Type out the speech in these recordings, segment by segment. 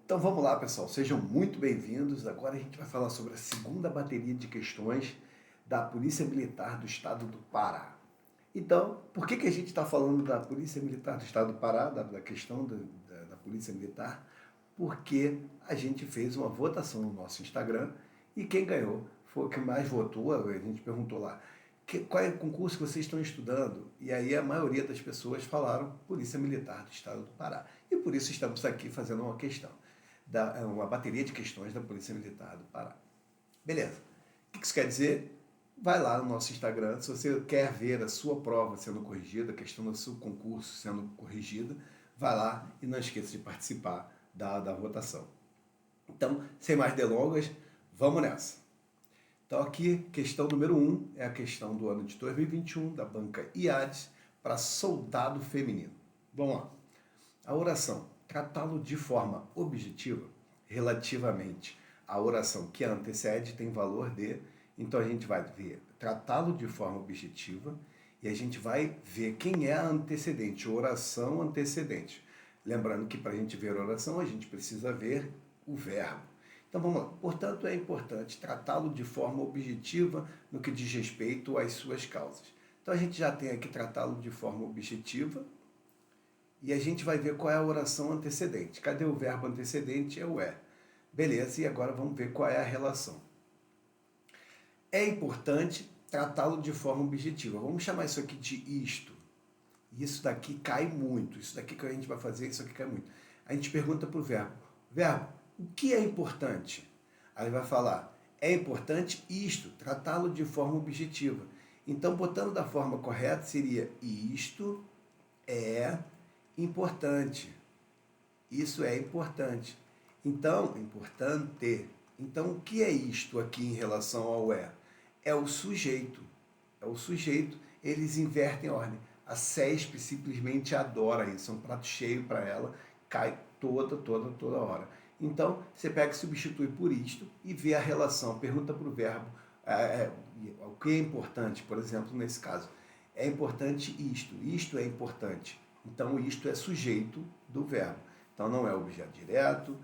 Então vamos lá, pessoal, sejam muito bem-vindos. Agora a gente vai falar sobre a segunda bateria de questões da Polícia Militar do Estado do Pará. Então, por que a gente está falando da Polícia Militar do Estado do Pará, da questão da Polícia Militar? Porque a gente fez uma votação no nosso Instagram e quem ganhou foi o que mais votou. A gente perguntou lá qual é o concurso que vocês estão estudando, e aí a maioria das pessoas falaram Polícia Militar do Estado do Pará. E por isso estamos aqui fazendo uma questão, uma bateria de questões da Polícia Militar do Pará. Beleza. O que isso quer dizer? Vai lá no nosso Instagram, se você quer ver a sua prova sendo corrigida, a questão do seu concurso sendo corrigida, vai lá e não esqueça de participar da votação. Então, sem mais delongas, vamos nessa. Então aqui, questão número 1 é a questão do ano de 2021 da banca IADES para soldado feminino. Vamos lá. A oração, tratá-lo de forma objetiva, relativamente à oração que a antecede, tem valor de. Então a gente vai ver tratá-lo de forma objetiva e a gente vai ver quem é a antecedente, oração antecedente. Lembrando que para a gente ver a oração, a gente precisa ver o verbo. Então vamos lá. Portanto, é importante tratá-lo de forma objetiva no que diz respeito às suas causas. Então a gente já tem aqui tratá-lo de forma objetiva e a gente vai ver qual é a oração antecedente. Cadê o verbo antecedente? É o é. Beleza, e agora vamos ver qual é a relação. É importante tratá-lo de forma objetiva. Vamos chamar isso aqui de isto. Isso daqui cai muito. Isso daqui que a gente vai fazer, isso aqui cai muito. A gente pergunta para o verbo. Verbo, o que é importante? Aí vai falar, é importante isto, tratá-lo de forma objetiva. Então, botando da forma correta, seria isto é importante. Isso é importante. Então, importante. Então, o que é isto aqui em relação ao é? É o sujeito. É o sujeito. Eles invertem a ordem. A CESP simplesmente adora isso. É um prato cheio para ela. Cai toda hora. Então, você pega e substitui por isto e vê a relação. Pergunta para o verbo o que é importante, por exemplo, nesse caso. É importante isto. Isto é importante. Então, isto é sujeito do verbo. Então, não é objeto direto,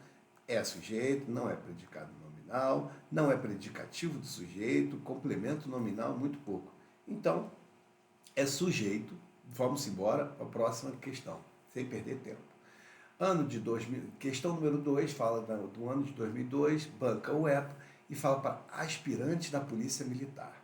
é sujeito, não é predicado nominal, não é predicativo do sujeito, complemento nominal, muito pouco. Então, é sujeito. Vamos embora para a próxima questão, sem perder tempo. Ano de 2000, questão número 2, fala do ano de 2002, banca UEPA, e fala para aspirantes da Polícia Militar.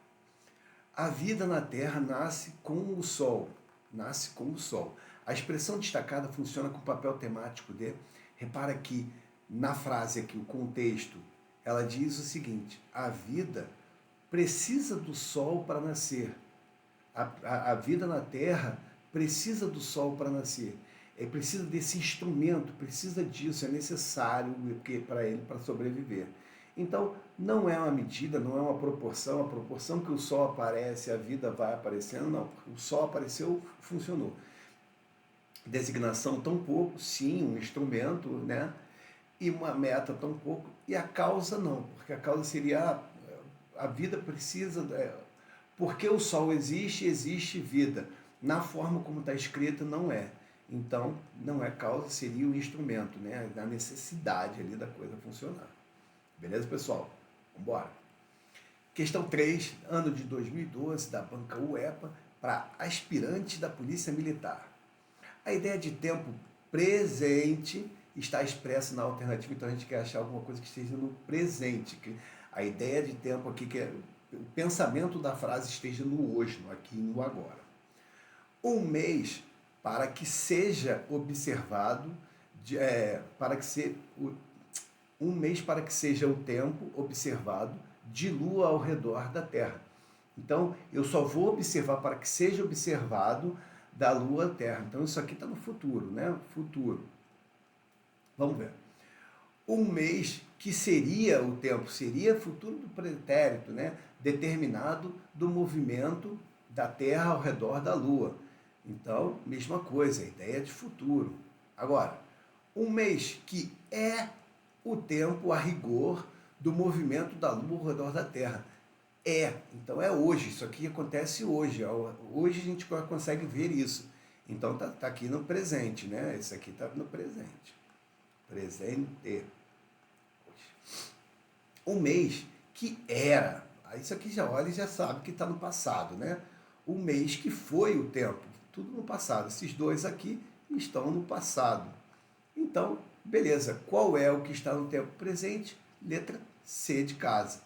A vida na Terra nasce com o Sol. Nasce com o Sol. A expressão destacada funciona com o papel temático de. Repara que na frase aqui, o contexto, ela diz o seguinte: a vida precisa do Sol para nascer. A vida na Terra precisa do Sol para nascer. Precisa desse instrumento, precisa disso, é necessário para ele, para sobreviver. Então, não é uma medida, não é uma proporção, a proporção que o Sol aparece, a vida vai aparecendo, não. O Sol apareceu, funcionou. Designação tão pouco, sim, um instrumento, né? E uma meta tão pouco, e a causa não, porque a causa seria a vida precisa, porque o Sol existe, existe vida. Na forma como está escrito, não é. Então, não é causa, seria o instrumento, né? A necessidade ali da coisa funcionar. Beleza, pessoal? Vamos embora. Questão 3, ano de 2012, da banca UEPA, para aspirante da Polícia Militar. A ideia de tempo presente está expressa na alternativa, então a gente quer achar alguma coisa que esteja no presente. A ideia de tempo aqui, que o pensamento da frase esteja no hoje, no aqui e no agora. Um mês para que seja observado, um mês para que seja o tempo observado de lua ao redor da Terra. Então, eu só vou observar para que seja observado da lua à Terra. Então, isso aqui está no futuro, né? Futuro. Vamos ver. Um mês que seria o tempo, seria futuro do pretérito, né? Determinado do movimento da Terra ao redor da lua. Então, mesma coisa, ideia de futuro. Agora, um mês que é o tempo a rigor do movimento da Lua ao redor da Terra. Então é hoje, isso aqui acontece hoje. Hoje a gente consegue ver isso. Então tá aqui no presente, né? Isso aqui está no presente. presente. Um mês que era, isso aqui já olha e já sabe que está no passado, né? O mês que foi o tempo, tudo no passado. Esses dois aqui estão no passado. Então, beleza, qual é o que está no tempo presente? Letra C de casa.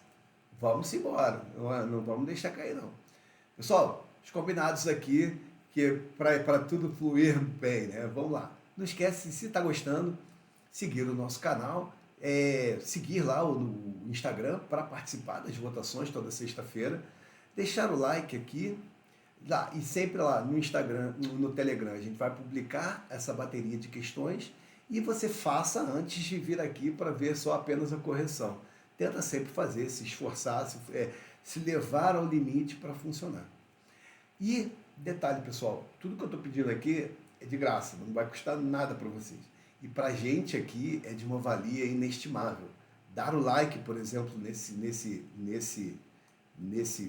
Vamos embora, não vamos deixar cair não. Pessoal, os combinados aqui, que para tudo fluir bem, né? Vamos lá. Não esquece, se está gostando, seguir o nosso canal, seguir lá no Instagram para participar das votações toda sexta-feira, deixar o like aqui, lá, e sempre lá no Instagram, no Telegram, a gente vai publicar essa bateria de questões e você faça antes de vir aqui para ver só apenas a correção. Tenta sempre fazer, se esforçar, se levar ao limite para funcionar. E detalhe, pessoal, tudo que eu estou pedindo aqui é de graça, não vai custar nada para vocês. E para a gente aqui é de uma valia inestimável. Dar o like, por exemplo, nesse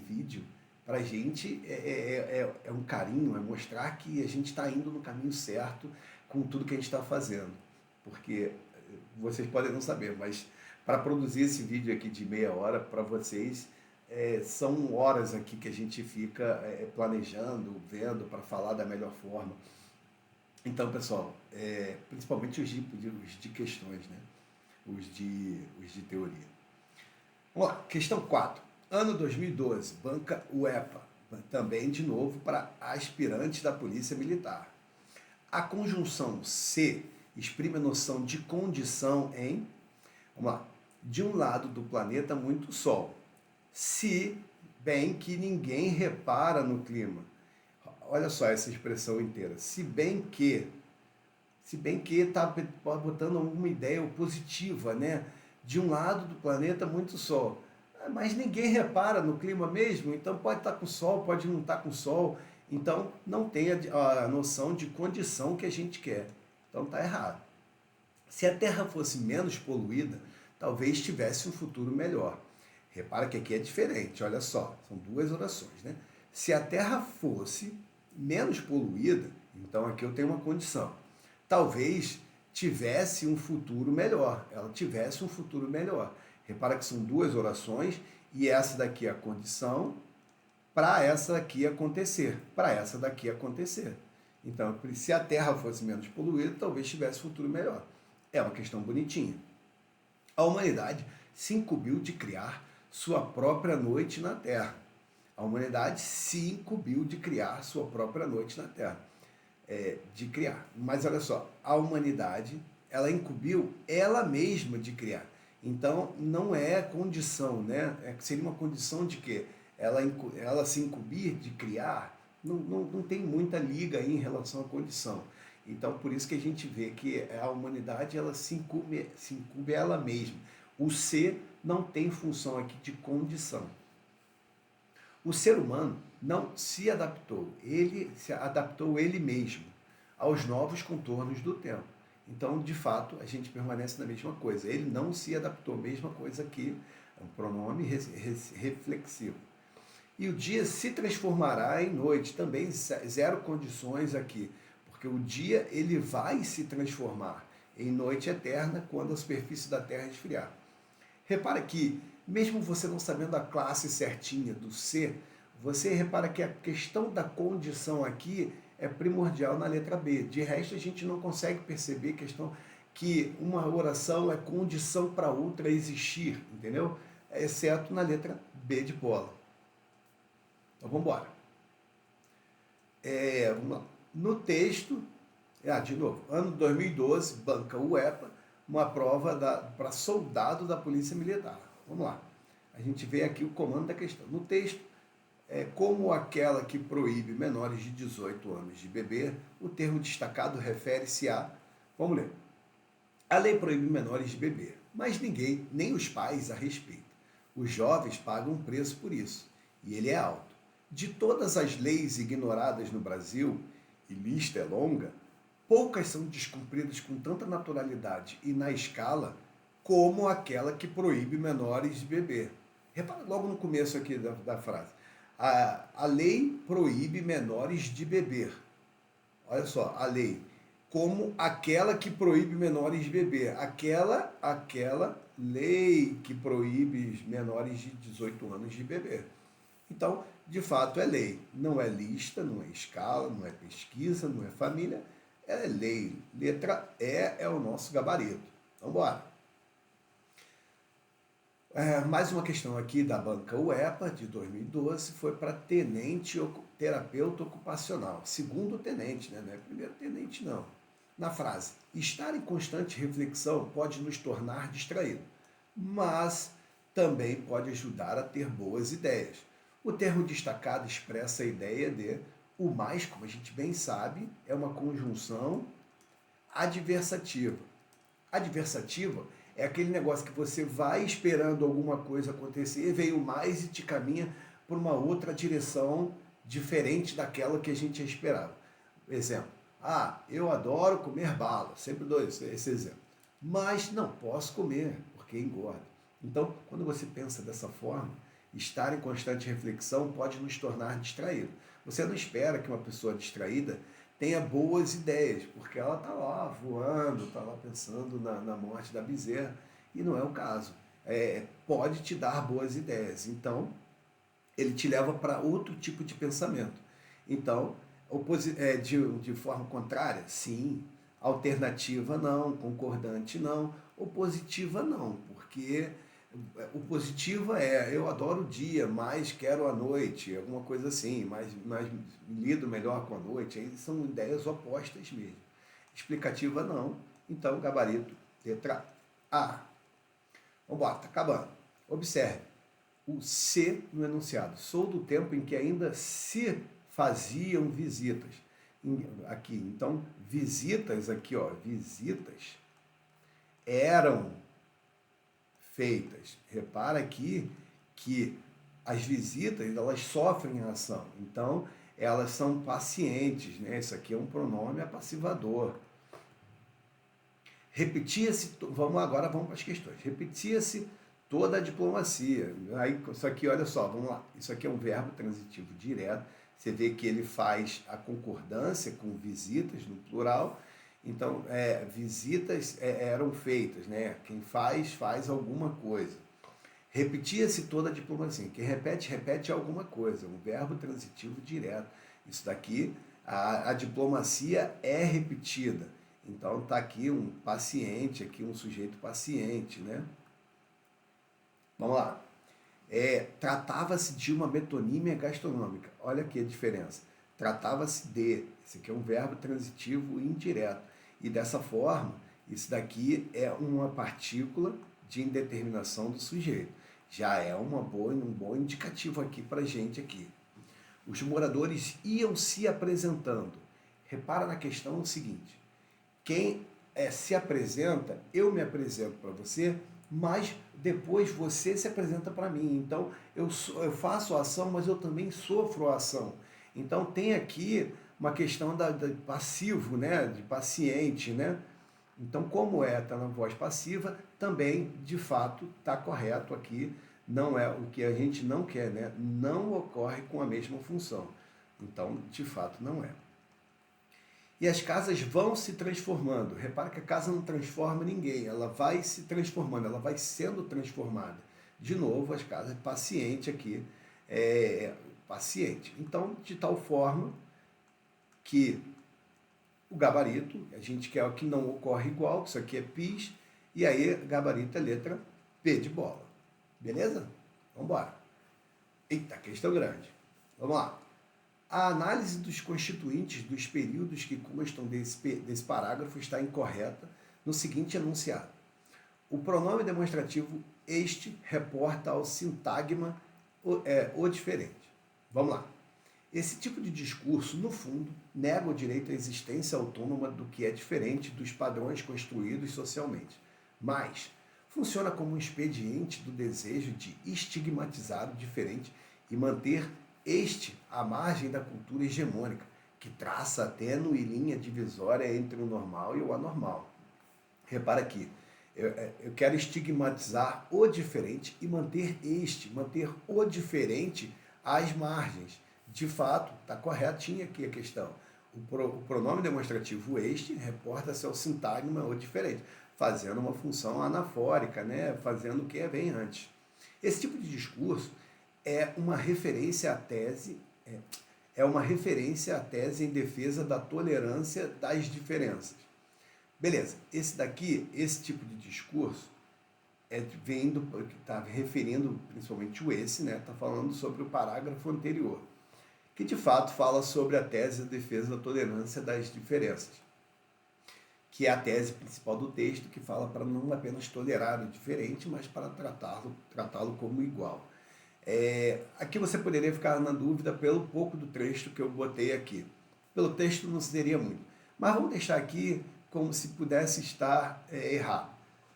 vídeo, para a gente é um carinho, é mostrar que a gente está indo no caminho certo com tudo que a gente está fazendo. Porque vocês podem não saber, mas para produzir esse vídeo aqui de meia hora para vocês, são horas aqui que a gente fica planejando, vendo para falar da melhor forma. Então, pessoal, principalmente os de questões, né? Os de teoria. Vamos lá, questão 4. Ano 2012, banca UEPA, também de novo para aspirantes da Polícia Militar. A conjunção C exprime a noção de condição em, vamos lá, de um lado do planeta muito sol, se bem que ninguém repara no clima. Olha só essa expressão inteira. Se bem que está botando alguma ideia positiva, né? De um lado do planeta muito sol. Mas ninguém repara no clima mesmo, então pode estar com sol, pode não estar com sol. Então não tem a noção de condição que a gente quer. Então está errado. Se a Terra fosse menos poluída, talvez tivesse um futuro melhor. Repara que aqui é diferente, olha só, são duas orações, né? Se a Terra fosse menos poluída, então aqui eu tenho uma condição. Talvez tivesse um futuro melhor, ela tivesse um futuro melhor. Repara que são duas orações e essa daqui é a condição para essa daqui acontecer, para essa daqui acontecer. Então, se a Terra fosse menos poluída, talvez tivesse um futuro melhor. É uma questão bonitinha. A humanidade se incumbiu de criar sua própria noite na Terra. A humanidade se incumbiu de criar sua própria noite na Terra. De criar. Mas olha só, a humanidade, ela incumbiu ela mesma de criar. Então, não é condição, né? Seria uma condição de quê? Ela se incumbir de criar, não tem muita liga aí em relação à condição. Então, por isso que a gente vê que a humanidade ela se incumbe ela mesma. O ser não tem função aqui de condição. O ser humano não se adaptou, ele se adaptou ele mesmo aos novos contornos do tempo. Então, de fato, a gente permanece na mesma coisa. Ele não se adaptou, mesma coisa aqui, é um pronome reflexivo. E o dia se transformará em noite, também zero condições aqui, porque o dia ele vai se transformar em noite eterna quando a superfície da Terra esfriar. Repara que, mesmo você não sabendo a classe certinha do ser, você repara que a questão da condição aqui é primordial na letra B. De resto, a gente não consegue perceber questão que uma oração é condição para outra existir, entendeu? Exceto na letra B de bola. Então, vamos embora. Vamos lá. No texto, de novo, ano 2012, banca UEPA, uma prova para soldado da Polícia Militar. Vamos lá. A gente vê aqui o comando da questão. No texto, como aquela que proíbe menores de 18 anos de beber, o termo destacado refere-se a... Vamos ler. A lei proíbe menores de beber, mas ninguém, nem os pais, a respeitam. Os jovens pagam um preço por isso, e ele é alto. De todas as leis ignoradas no Brasil, e lista é longa, poucas são descumpridas com tanta naturalidade e na escala como aquela que proíbe menores de beber. Repara logo no começo aqui da frase. A lei proíbe menores de beber. Olha só, a lei como aquela que proíbe menores de beber. Aquela lei que proíbe menores de 18 anos de beber. Então, de fato, é lei. Não é lista, não é escala, não é pesquisa, não é família. É lei. Letra E é o nosso gabarito. Vamos embora. Mais uma questão aqui da banca UEPA, de 2012, foi para terapeuta ocupacional. Segundo tenente, né? Não é primeiro tenente, não. Na frase, estar em constante reflexão pode nos tornar distraídos, mas também pode ajudar a ter boas ideias. O termo destacado expressa a ideia de o mais, como a gente bem sabe, é uma conjunção adversativa. Adversativa é aquele negócio que você vai esperando alguma coisa acontecer, vem o mais e te caminha por uma outra direção diferente daquela que a gente esperava. Exemplo, eu adoro comer bala, sempre dou esse exemplo, mas não posso comer porque engorda. Então, quando você pensa dessa forma, estar em constante reflexão pode nos tornar distraídos. Você não espera que uma pessoa distraída tenha boas ideias, porque ela está lá voando, está lá pensando na morte da bezerra, e não é o caso. Pode te dar boas ideias, então ele te leva para outro tipo de pensamento. Então, de forma contrária, sim. Alternativa, não. Concordante, não. Opositiva, não. Porque o positivo eu adoro o dia, mas quero a noite, alguma coisa assim, mas lido melhor com a noite. Aí são ideias opostas mesmo. Explicativa, não. Então, gabarito, letra A. Vamos embora, está acabando. Observe o se no enunciado. Sou do tempo em que ainda se faziam visitas. Aqui, então, visitas aqui, visitas eram feitas. Repara aqui que as visitas, elas sofrem a ação. Então, elas são pacientes, né? Isso aqui é um pronome apassivador. Repetia-se, vamos para as questões. Repetia-se toda a diplomacia. Aí, isso aqui, olha só, vamos lá. Isso aqui é um verbo transitivo direto. Você vê que ele faz a concordância com visitas no plural. Então, visitas eram feitas, né? Quem faz alguma coisa. Repetia-se toda a diplomacia. Quem repete alguma coisa. Um verbo transitivo direto. Isso daqui, a diplomacia é repetida. Então, está aqui um paciente, aqui um sujeito paciente, né? Vamos lá. Tratava-se de uma metonímia gastronômica. Olha aqui a diferença. Tratava-se de. Esse aqui é um verbo transitivo indireto. E dessa forma, isso daqui é uma partícula de indeterminação do sujeito. Já é um bom indicativo aqui para a gente aqui. Os moradores iam se apresentando. Repara na questão o seguinte. Quem se apresenta, eu me apresento para você, mas depois você se apresenta para mim. Então, eu faço a ação, mas eu também sofro a ação. Então, tem aqui uma questão da passivo, né? De paciente, né? Então, como está na voz passiva, também, de fato, está correto aqui. Não é o que a gente não quer, né? Não ocorre com a mesma função. Então, de fato, não é. E as casas vão se transformando. Repara que a casa não transforma ninguém, ela vai se transformando, ela vai sendo transformada. De novo, as casas, paciente aqui, paciente. Então, de tal forma que o gabarito, a gente quer o que não ocorre igual, isso aqui é PIS, e aí gabarito é letra P de bola. Beleza? Vamos embora. Eita, questão grande. Vamos lá. A análise dos constituintes dos períodos que constam desse parágrafo está incorreta no seguinte enunciado. O pronome demonstrativo este reporta ao sintagma o diferente. Vamos lá. Esse tipo de discurso, no fundo, nega o direito à existência autônoma do que é diferente dos padrões construídos socialmente, mas funciona como um expediente do desejo de estigmatizar o diferente e manter este à margem da cultura hegemônica, que traça a tênue linha divisória entre o normal e o anormal. Repara aqui, eu quero estigmatizar o diferente e manter o diferente às margens. De fato, está corretinha aqui a questão. O pronome demonstrativo este reporta-se ao sintagma ou diferente, fazendo uma função anafórica, né? Fazendo o que vem antes. Esse tipo de discurso é uma referência à tese, é uma referência à tese em defesa da tolerância das diferenças. Beleza, esse tipo de discurso está referindo principalmente o esse, né? Está falando sobre o parágrafo anterior, que de fato fala sobre a tese de defesa da tolerância das diferenças, que é a tese principal do texto, que fala para não apenas tolerar o diferente, mas para tratá-lo como igual. Aqui você poderia ficar na dúvida pelo pouco do texto que eu botei aqui. Pelo texto não seria muito, mas vamos deixar aqui como se pudesse estar errado.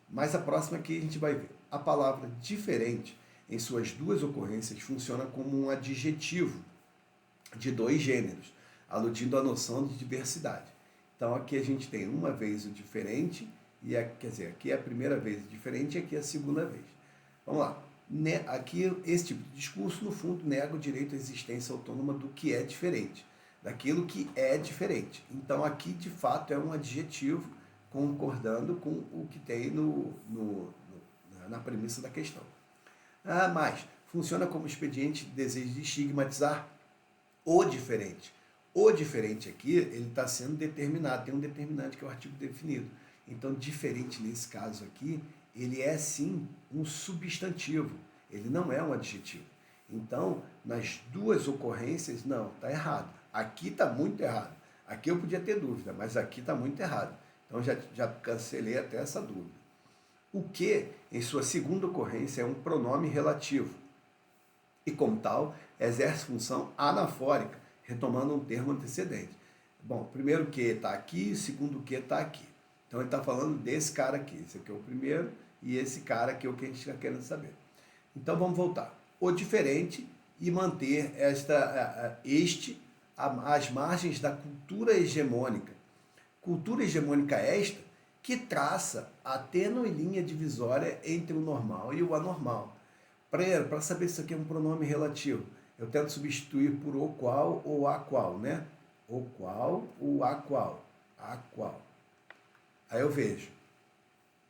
Mas a próxima aqui a gente vai ver. A palavra diferente, em suas duas ocorrências, funciona como um adjetivo de dois gêneros, aludindo à noção de diversidade. Então aqui a gente tem uma vez o diferente, quer dizer, aqui é a primeira vez o diferente e aqui é a segunda vez. Vamos lá. Aqui, esse tipo de discurso, no fundo, nega o direito à existência autônoma do que é diferente, daquilo que é diferente. Então aqui, de fato, é um adjetivo concordando com o que tem na premissa da questão. Mas funciona como expediente de desejo de estigmatizar o diferente. O diferente aqui, ele está sendo determinado, tem um determinante que é o artigo definido. Então, diferente nesse caso aqui, ele é sim um substantivo, ele não é um adjetivo. Então, nas duas ocorrências, não, está errado. Aqui está muito errado. Aqui eu podia ter dúvida, mas aqui está muito errado. Então, já cancelei até essa dúvida. O que, em sua segunda ocorrência, é um pronome relativo. E, como tal, exerce função anafórica, retomando um termo antecedente. Bom, primeiro que está aqui, segundo que está aqui. Então, ele está falando desse cara aqui. Esse aqui é o primeiro e esse cara aqui é o que a gente está querendo saber. Então, vamos voltar. O diferente e manter às margens da cultura hegemônica. Cultura hegemônica esta que traça a tênue linha divisória entre o normal e o anormal. Para saber se isso aqui é um pronome relativo, eu tento substituir por o qual ou a qual, né? O qual ou a qual. A qual. Aí eu vejo,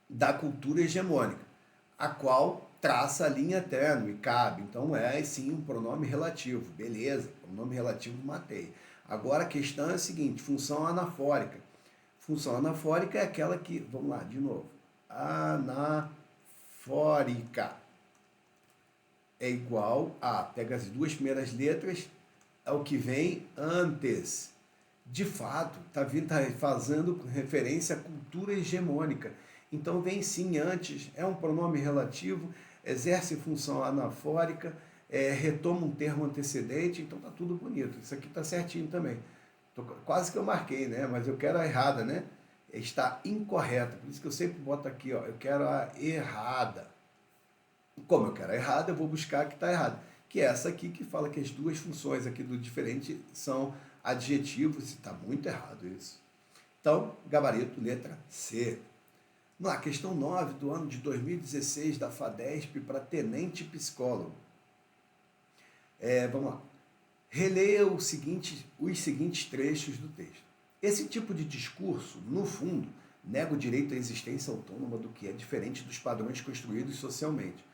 da cultura hegemônica, a qual traça a linha tênue, cabe. Então é sim um pronome relativo. Beleza, pronome relativo matei. Agora a questão é a seguinte, função anafórica. Função anafórica é aquela que, vamos lá, de novo, anafórica é igual a, pega as duas primeiras letras, é o que vem antes. De fato, está fazendo referência à cultura hegemônica. Então vem sim antes, é um pronome relativo, exerce função anafórica, retoma um termo antecedente, então está tudo bonito. Isso aqui está certinho também. Quase que eu marquei, né? Mas eu quero a errada, né? Está incorreta. Por isso que eu sempre boto aqui, ó, eu quero a errada. Como eu quero a errada, eu vou buscar a que está errada. Que é essa aqui que fala que as duas funções aqui do diferente são adjetivos, e está muito errado isso. Então, gabarito, letra C. Vamos lá, questão 9 do ano de 2016 da FADESP para tenente psicólogo. Vamos lá. Releia os seguintes trechos do texto. Esse tipo de discurso, no fundo, nega o direito à existência autônoma do que é diferente dos padrões construídos socialmente.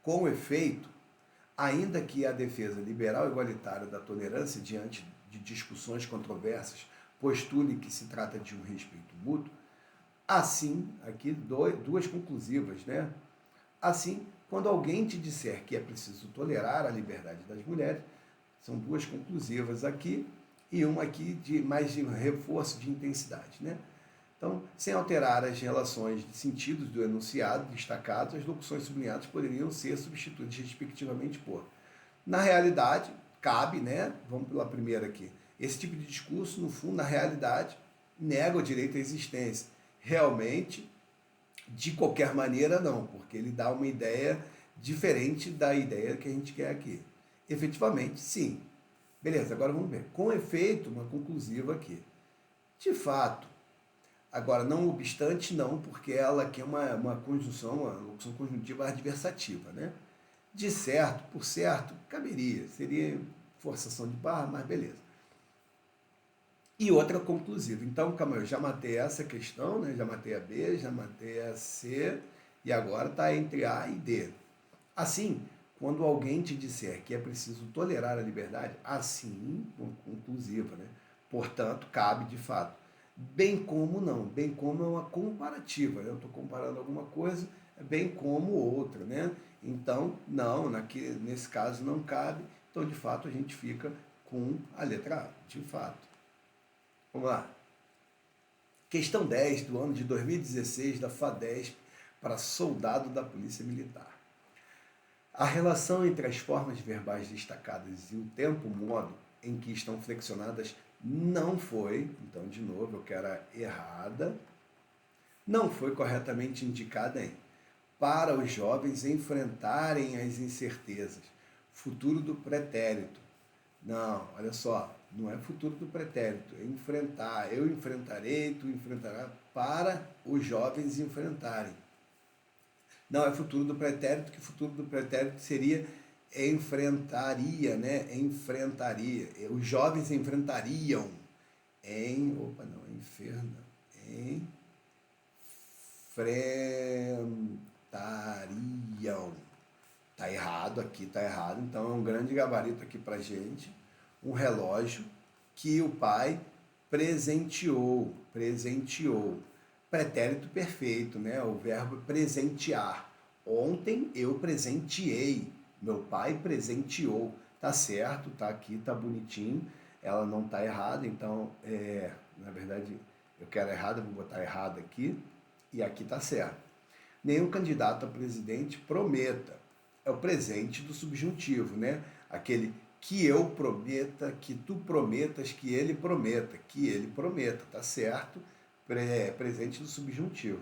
Com efeito, ainda que a defesa liberal e igualitária da tolerância diante de discussões controversas postule que se trata de um respeito mútuo, assim, aqui duas conclusivas, né? Assim, quando alguém te disser que é preciso tolerar a liberdade das mulheres, são duas conclusivas aqui e uma aqui mais de reforço de intensidade, né? Então, sem alterar as relações de sentidos do enunciado destacados, as locuções sublinhadas poderiam ser substituídas respectivamente por. Na realidade, cabe, né? Vamos pela primeira aqui. Esse tipo de discurso, no fundo, na realidade, nega o direito à existência. Realmente, de qualquer maneira, não, porque ele dá uma ideia diferente da ideia que a gente quer aqui. Efetivamente, sim. Beleza, agora vamos ver. Com efeito, uma conclusiva aqui. De fato, agora, não obstante, não, porque ela aqui é uma conjunção, uma locução conjuntiva adversativa, né? De certo, por certo, caberia. Seria forçação de barra, mas beleza. e outra conclusiva. Então, calma, eu já matei essa questão, né? Já matei a B, já matei a C, e agora está entre A e D. Assim, quando alguém te disser que é preciso tolerar a liberdade, assim, conclusiva, né? Portanto, cabe de fato. Bem como não, bem como é uma comparativa, né? Eu estou comparando alguma coisa, bem como outra, né? Então, não, nesse caso não cabe, então de fato a gente fica com a letra A, de fato. Vamos lá. Questão 10 do ano de 2016 da FADESP para soldado da Polícia Militar. A relação entre as formas verbais destacadas e o tempo-modo em que estão flexionadas não foi, então de novo eu quero a errada, não foi corretamente indicada em para os jovens enfrentarem as incertezas. Futuro do pretérito. Não, olha só, não é futuro do pretérito, é enfrentar. Eu enfrentarei, tu enfrentarás, para os jovens enfrentarem. Não, é futuro do pretérito, que futuro do pretérito seria enfrentaria, né? Enfrentaria. Os jovens enfrentariam. Opa, não, enfrentariam. Tá errado aqui, tá errado. Então é um grande gabarito aqui pra gente. Um relógio que o pai presenteou. Pretérito perfeito, né? O verbo presentear. Ontem eu presenteei. Meu pai presenteou. Tá certo, tá aqui, tá bonitinho. Ela não tá errada, então, na verdade, eu quero errada, vou botar errado aqui. E aqui tá certo. Nenhum candidato a presidente prometa. É o presente do subjuntivo, né? Aquele que eu prometa, que tu prometas, que ele prometa, tá certo? Presente do subjuntivo.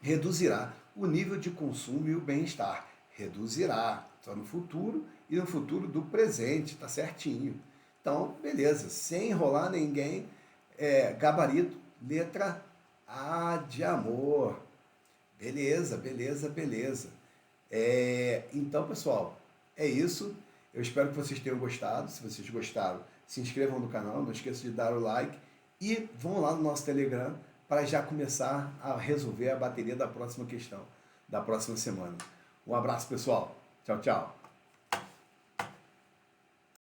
Reduzirá o nível de consumo e o bem-estar. Reduzirá, só no futuro e no futuro do presente, tá certinho. Então, beleza, sem enrolar ninguém, gabarito, letra A de amor. Beleza. Então, pessoal, é isso. Eu espero que vocês tenham gostado. Se vocês gostaram, se inscrevam no canal, não esqueçam de dar o like e vão lá no nosso Telegram para já começar a resolver a bateria da próxima questão, da próxima semana. Um abraço, pessoal. Tchau, tchau.